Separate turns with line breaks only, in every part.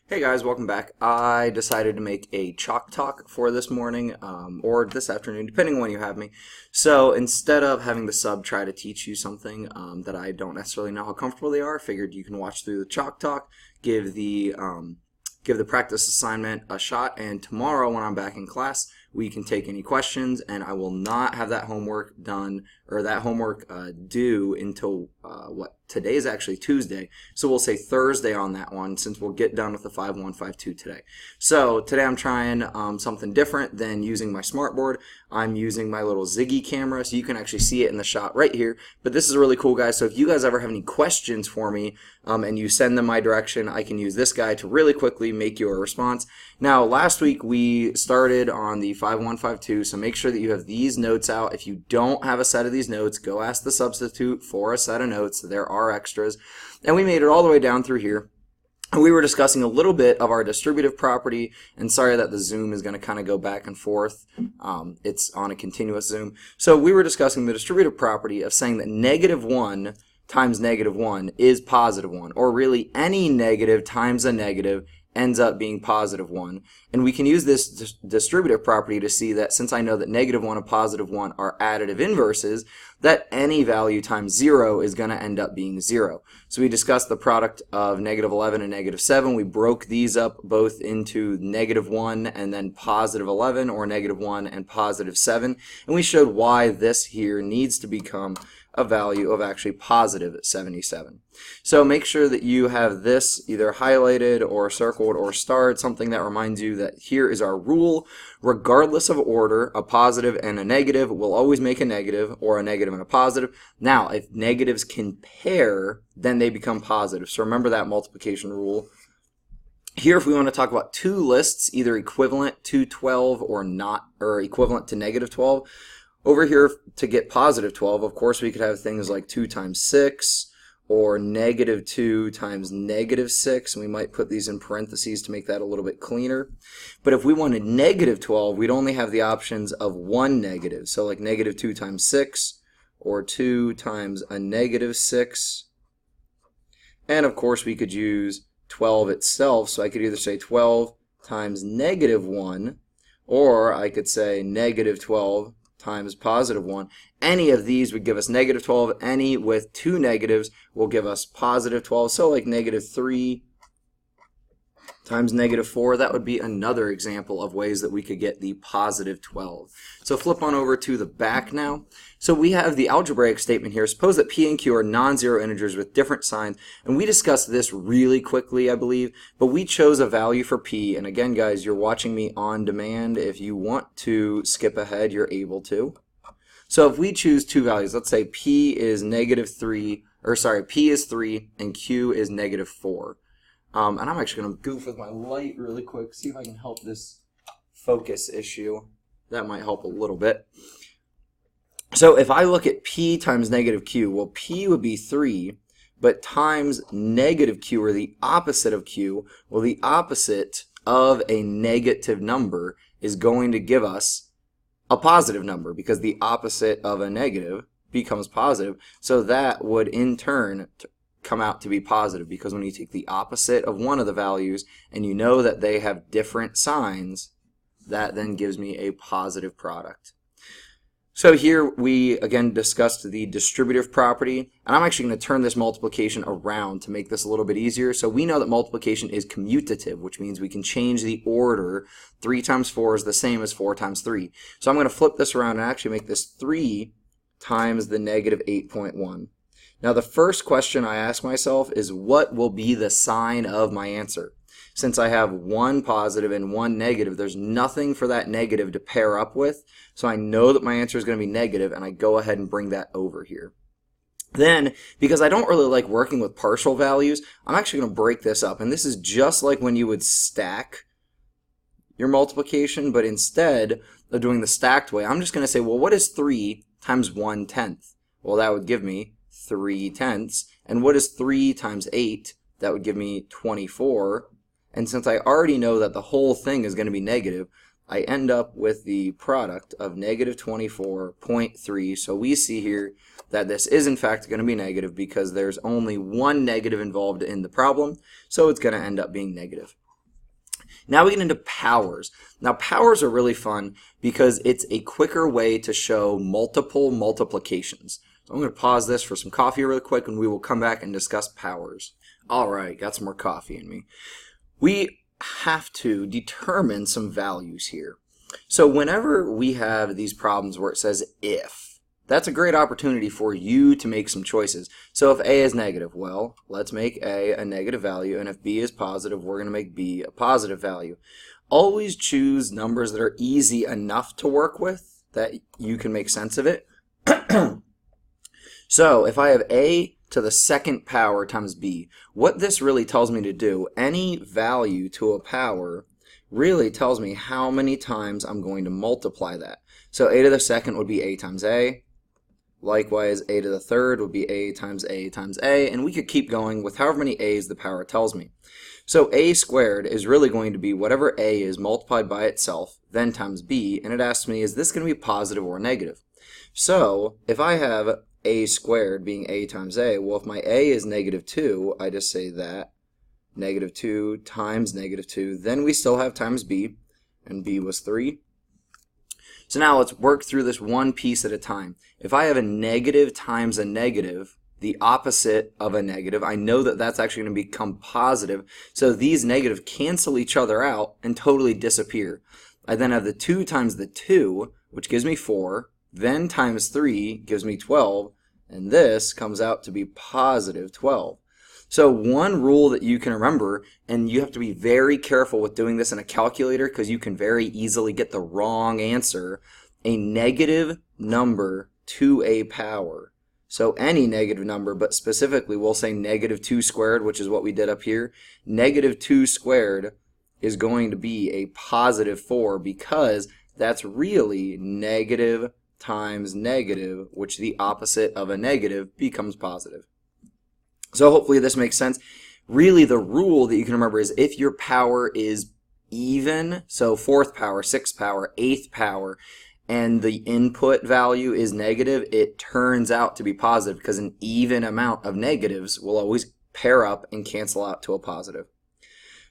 Hey guys, welcome back. I decided to make a chalk talk for this morning, or this afternoon, depending on when you have me. So instead of having the sub try to teach you something that I don't necessarily know how comfortable they are, I figured you can watch through the chalk talk, give the practice assignment a shot, and tomorrow when I'm back in class, we can take any questions, and I will not have that homework done, or that homework due until, today is actually Tuesday, so we'll say Thursday on that one, since we'll get done with the 5152 today. So today I'm trying something different than using my smartboard. I'm using my little Ziggy camera, so you can actually see it in the shot right here, but this is really cool, guys, so if you guys ever have any questions for me, and you send them my direction, I can use this guy to really quickly make you a response. Now, last week we started on the 5152, so make sure that you have these notes out. If you don't have a set of these notes, go ask the substitute for a set of notes. There are extras. And we made it all the way down through here. And we were discussing a little bit of our distributive property, and sorry that the Zoom is going to kind of go back and forth. It's on a continuous Zoom. So we were discussing the distributive property of saying that -1 times -1 is +1, or really any negative times a negative ends up being +1. And we can use this distributive property to see that since I know that -1 and +1 are additive inverses, that any value times 0 is going to end up being 0. So we discussed the product of -11 and -7. We broke these up both into -1 and then +11, or -1 and +7. And we showed why this here needs to become a value of actually +77. So make sure that you have this either highlighted or circled or starred, something that reminds you that here is our rule. Regardless of order, a positive and a negative will always make a negative, or a negative and a positive. Now, if negatives can pair, then they become positive. So remember that multiplication rule. Here, if we want to talk about two lists, either equivalent to 12 or not, or equivalent to -12, over here, to get +12, of course, we could have things like 2 times 6, or -2 times -6, and we might put these in parentheses to make that a little bit cleaner. But if we wanted -12, we'd only have the options of one negative, so like -2 times 6, or 2 times a -6. And of course, we could use 12 itself, so I could either say 12 times -1, or I could say -12 times +1. Any of these would give us -12. Any with two negatives will give us +12. So like -3 times -4, that would be another example of ways that we could get the +12. So flip on over to the back now. So we have the algebraic statement here. Suppose that P and Q are non-zero integers with different signs, and we discussed this really quickly, I believe, but we chose a value for P, and again, guys, you're watching me on demand. If you want to skip ahead, you're able to. So if we choose two values, let's say P is P is 3 and Q is -4. And I'm actually going to goof with my light really quick, see if I can help this focus issue. That might help a little bit. So if I look at P times -Q, well, P would be 3, but times -Q, or the opposite of Q, well, the opposite of a negative number is going to give us a positive number, because the opposite of a negative becomes positive. So that would in turn come out to be positive, because when you take the opposite of one of the values and you know that they have different signs, that then gives me a positive product. So here we again discussed the distributive property, and I'm actually going to turn this multiplication around to make this a little bit easier. So we know that multiplication is commutative, which means we can change the order. 3 times 4 is the same as 4 times 3. So I'm going to flip this around and actually make this 3 times the -8.1. Now the first question I ask myself is, what will be the sign of my answer? Since I have one positive and one negative, there's nothing for that negative to pair up with, so I know that my answer is going to be negative, and I go ahead and bring that over here. Then, because I don't really like working with partial values, I'm actually going to break this up, and this is just like when you would stack your multiplication, but instead of doing the stacked way, I'm just going to say, well, what is 3 times 1/10? Well, that would give me 3/10. And what is 3 times 8? That would give me 24. And since I already know that the whole thing is going to be negative, I end up with the product of -24.3. So we see here that this is in fact going to be negative because there's only one negative involved in the problem, so it's going to end up being negative. Now we get into powers. Now powers are really fun because it's a quicker way to show multiple multiplications. So I'm going to pause this for some coffee really quick and we will come back and discuss powers. Alright, got some more coffee in me. We have to determine some values here. So whenever we have these problems where it says if, that's a great opportunity for you to make some choices. So if A is negative, well, let's make A a negative value, and if B is positive, we're going to make B a positive value. Always choose numbers that are easy enough to work with, that you can make sense of it. So if I have A to the second power times B, what this really tells me to do, any value to a power really tells me how many times I'm going to multiply that. So A to the second would be A times A. Likewise, A to the third would be A times A times A, and we could keep going with however many A's the power tells me. So A squared is really going to be whatever A is multiplied by itself, then times B, and it asks me, is this going to be positive or negative? So if I have A squared being A times A, well, if my A is negative 2, I just say that. Negative 2 times negative 2. Then we still have times B, and B was 3. So now let's work through this one piece at a time. If I have a negative times a negative, the opposite of a negative, I know that that's actually going to become positive. So these negatives cancel each other out and totally disappear. I then have the 2 times the 2, which gives me 4. Then times 3 gives me 12. And this comes out to be positive 12. So one rule that you can remember, and you have to be very careful with doing this in a calculator because you can very easily get the wrong answer, a negative number to a power. So any negative number, but specifically we'll say negative 2 squared, which is what we did up here. Negative 2 squared is going to be a positive 4 because that's really negative times negative, which the opposite of a negative becomes positive. So hopefully this makes sense. Really the rule that you can remember is if your power is even, so 4th power, 6th power, 8th power, and the input value is negative, it turns out to be positive because an even amount of negatives will always pair up and cancel out to a positive.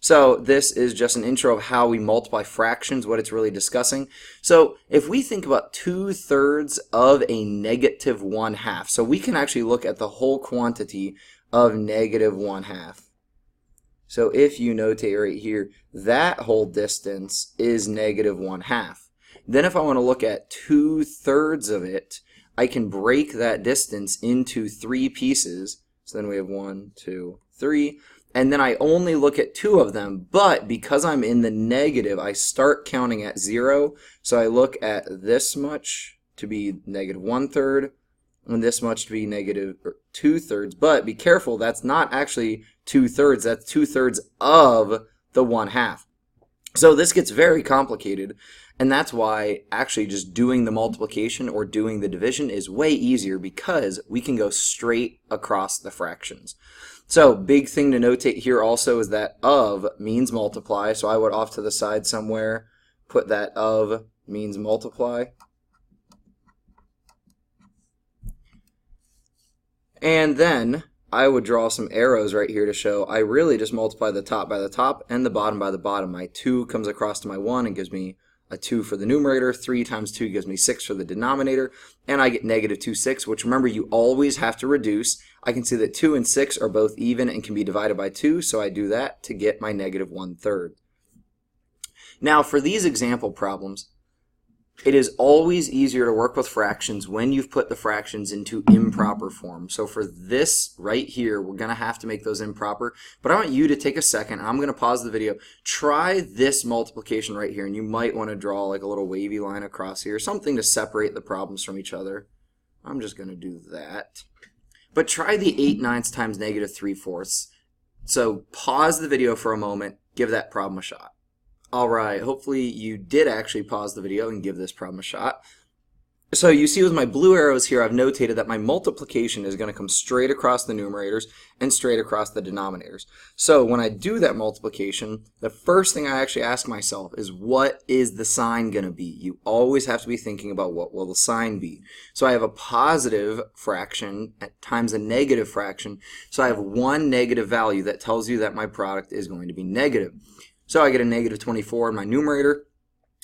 So this is just an intro of how we multiply fractions, what it's really discussing. So if we think about 2/3 of a negative 1/2, so we can actually look at the whole quantity of negative 1/2. So if you notate right here, that whole distance is negative 1/2. Then if I want to look at 2/3 of it, I can break that distance into 3 pieces. So then we have 1, 2, 3. And then I only look at 2 of them, but because I'm in the negative, I start counting at 0. So I look at this much to be negative 1/3, and this much to be negative 2/3. But be careful, that's not actually 2/3, that's 2/3 of the 1/2. So this gets very complicated, and that's why actually just doing the multiplication or doing the division is way easier because we can go straight across the fractions. So big thing to notate here also is that of means multiply, so I would off to the side somewhere put that of means multiply. And then I would draw some arrows right here to show I really just multiply the top by the top and the bottom by the bottom. My 2 comes across to my 1 and gives me a 2 for the numerator. 3 times 2 gives me 6 for the denominator. And I get negative 2, 6, which remember you always have to reduce. I can see that 2 and 6 are both even and can be divided by 2, so I do that to get my negative 1/3. Now for these example problems, it is always easier to work with fractions when you've put the fractions into improper form. So for this right here, we're going to have to make those improper. But I want you to take a second, and I'm going to pause the video. Try this multiplication right here, and you might want to draw like a little wavy line across here, something to separate the problems from each other. I'm just going to do that. But try the 8/9 times negative 3/4. So pause the video for a moment, give that problem a shot. Alright, hopefully you did actually pause the video and give this problem a shot. So you see with my blue arrows here, I've notated that my multiplication is going to come straight across the numerators and straight across the denominators. So when I do that multiplication, the first thing I actually ask myself is what is the sign going to be? You always have to be thinking about what will the sign be. So I have a positive fraction times a negative fraction. So I have one negative value that tells you that my product is going to be negative. So I get a negative 24 in my numerator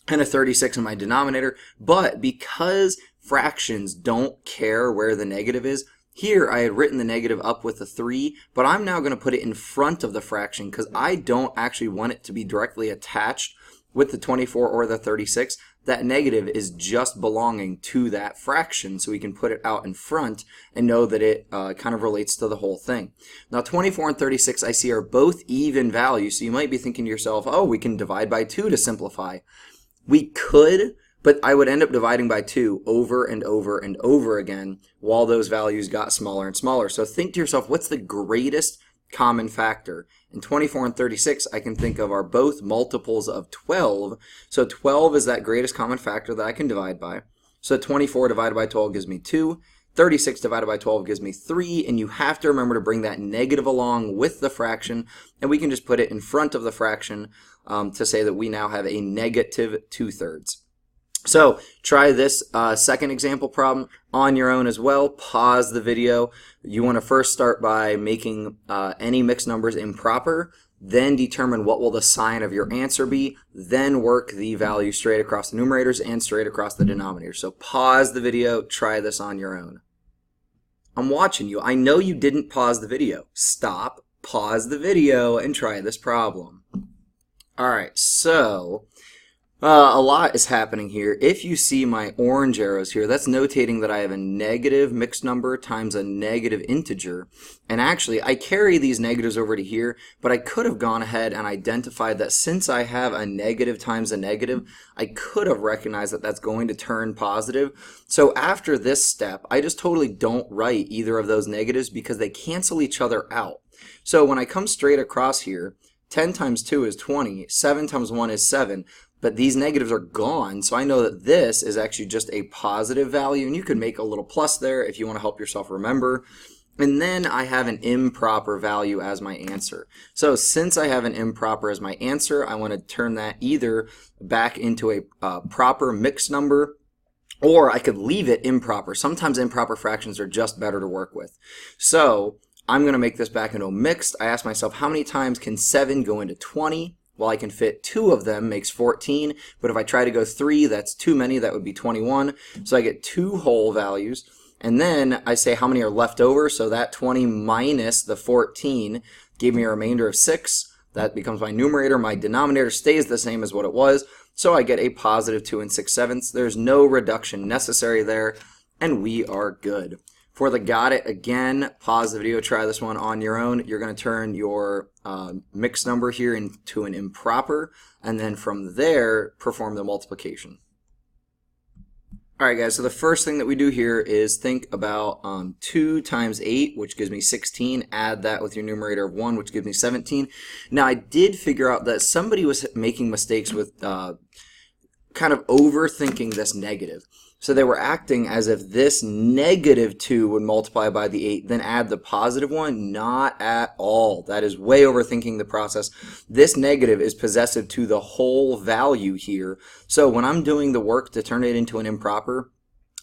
and a 36 in my denominator. But because fractions don't care where the negative is, here I had written the negative up with a 3, but I'm now going to put it in front of the fraction because I don't actually want it to be directly attached with the 24 or the 36. That negative is just belonging to that fraction, so we can put it out in front and know that it kind of relates to the whole thing. Now 24 and 36 I see are both even values, so you might be thinking to yourself, oh, we can divide by 2 to simplify. We could, but I would end up dividing by 2 over and over and over again while those values got smaller and smaller. So think to yourself, what's the greatest common factor? And 24 and 36 I can think of are both multiples of 12. So 12 is that greatest common factor that I can divide by. So 24 divided by 12 gives me 2. 36 divided by 12 gives me 3. And you have to remember to bring that negative along with the fraction. And we can just put it in front of the fraction to say that we now have a negative 2/3. So try this second example problem on your own as well. Pause the video. You want to first start by making any mixed numbers improper, then determine what will the sign of your answer be, then work the value straight across the numerators and straight across the denominators. So pause the video, try this on your own. I'm watching you. I know you didn't pause the video. Stop, pause the video, and try this problem. All right, so a lot is happening here. If you see my orange arrows here, that's notating that I have a negative mixed number times a negative integer. And actually, I carry these negatives over to here, but I could have gone ahead and identified that since I have a negative times a negative, I could have recognized that that's going to turn positive. So after this step, I just totally don't write either of those negatives because they cancel each other out. So when I come straight across here, 10 times 2 is 20, 7 times 1 is 7. But these negatives are gone, so I know that this is actually just a positive value, and you could make a little plus there if you want to help yourself remember. And then I have an improper value as my answer. So since I have an improper as my answer, I want to turn that either back into a proper mixed number, or I could leave it improper. Sometimes improper fractions are just better to work with. So I'm going to make this back into a mixed. I ask myself, how many times can 7 go into 20? Well, I can fit 2 of them, makes 14, but if I try to go 3, that's too many, that would be 21. So I get 2 whole values, and then I say how many are left over, so that 20 minus the 14 gave me a remainder of 6. That becomes my numerator. My denominator stays the same as what it was, so I get a positive 2 and 6/7. There's no reduction necessary there, and we are good. For the got it, again, pause the video, try this one on your own. You're going to turn your mixed number here into an improper, and then from there, perform the multiplication. All right, guys, so the first thing that we do here is think about 2 times 8, which gives me 16. Add that with your numerator of 1, which gives me 17. Now, I did figure out that somebody was making mistakes with kind of overthinking this negative. So they were acting as if this negative 2 would multiply by the 8, then add the positive 1. Not at all. That is way overthinking the process. This negative is possessive to the whole value here. So when I'm doing the work to turn it into an improper,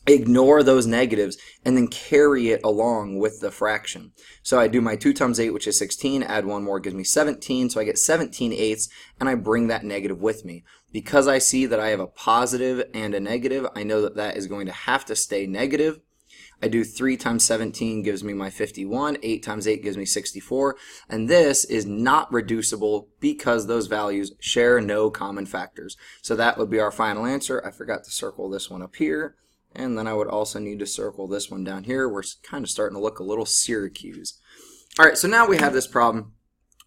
ignore those negatives and then carry it along with the fraction. So I do my 2 times 8, which is 16, add 1 more gives me 17, so I get 17/8, and I bring that negative with me. Because I see that I have a positive and a negative, I know that that is going to have to stay negative. I do 3 times 17 gives me my 51, 8 times 8 gives me 64, and this is not reducible because those values share no common factors. So that would be our final answer. I forgot to circle this one up here. And then I would also need to circle this one down here. We're kind of starting to look a little Syracuse. All right, so now we have this problem.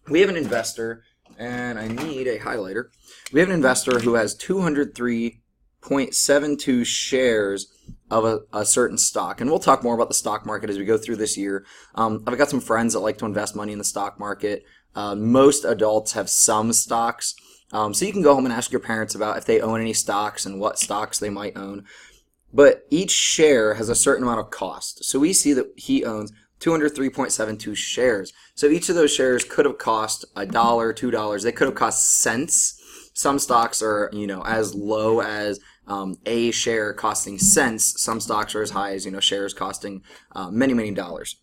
We have an investor, and I need a highlighter. We have an investor who has 203.72 shares of a certain stock. And we'll talk more about the stock market as we go through this year. I've got some friends that like to invest money in the stock market. Most adults have some stocks. So you can go home and ask your parents about if they own any stocks and what stocks they might own. But each share has a certain amount of cost. So we see that he owns 203.72 shares. So each of those shares could have cost $1, $2. They could have cost cents. Some stocks are, as low as a share costing cents. Some stocks are as high as, shares costing many, many dollars.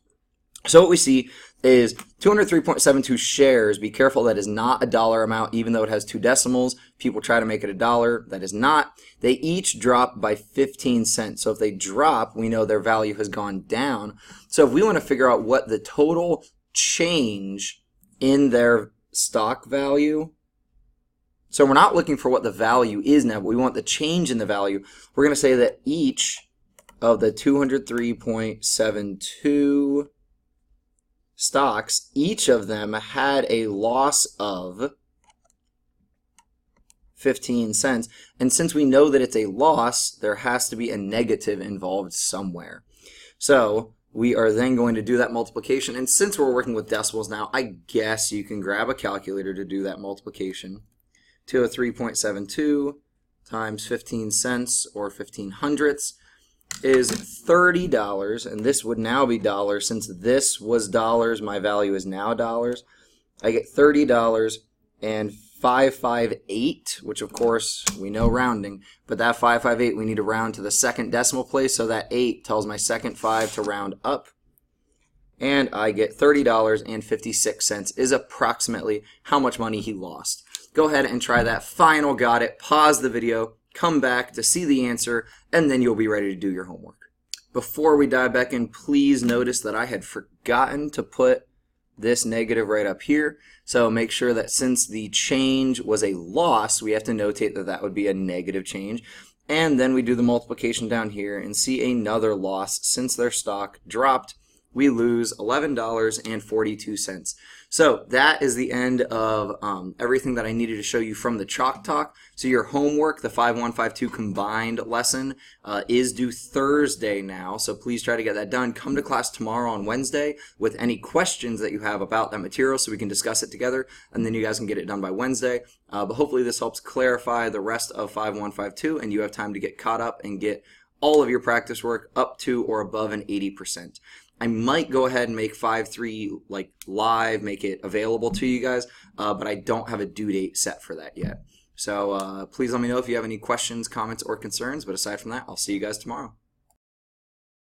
So what we see, is 203.72 shares. Be careful, that is not a dollar amount, even though it has 2 decimals. People try to make it a dollar. That is not. They each drop by 15 cents. So if they drop, we know their value has gone down. So if we want to figure out what the total change in their stock value, so we're not looking for what the value is now, but we want the change in the value. We're going to say that each of the 203.72 stocks, each of them had a loss of 15 cents. And since we know that it's a loss, there has to be a negative involved somewhere. So we are then going to do that multiplication. And since we're working with decimals now, I guess you can grab a calculator to do that multiplication. 203.72 times 15 cents, or 15 hundredths, is $30, and this would now be dollars. Since this was dollars, my value is now dollars. I get $30 and 558, which of course we know rounding, but that 558 we need to round to the second decimal place, so that 8 tells my second 5 to round up, and I get $30.56 is approximately how much money he lost. Go ahead and try that. Final got it. Pause the video, come back to see the answer, and then you'll be ready to do your homework. Before we dive back in, please notice that I had forgotten to put this negative right up here. So make sure that since the change was a loss, we have to notate that that would be a negative change. And then we do the multiplication down here and see another loss. Since their stock dropped, we lose $11.42. So that is the end of everything that I needed to show you from the Chalk Talk. So your homework, the 5152 combined lesson, is due Thursday now. So please try to get that done. Come to class tomorrow on Wednesday with any questions that you have about that material so we can discuss it together, and then you guys can get it done by Wednesday. But hopefully this helps clarify the rest of 5152, and you have time to get caught up and get all of your practice work up to or above an 80%. I might go ahead and make 5.3 like live, make it available to you guys, but I don't have a due date set for that yet. So please let me know if you have any questions, comments, or concerns. But aside from that, I'll see you guys tomorrow.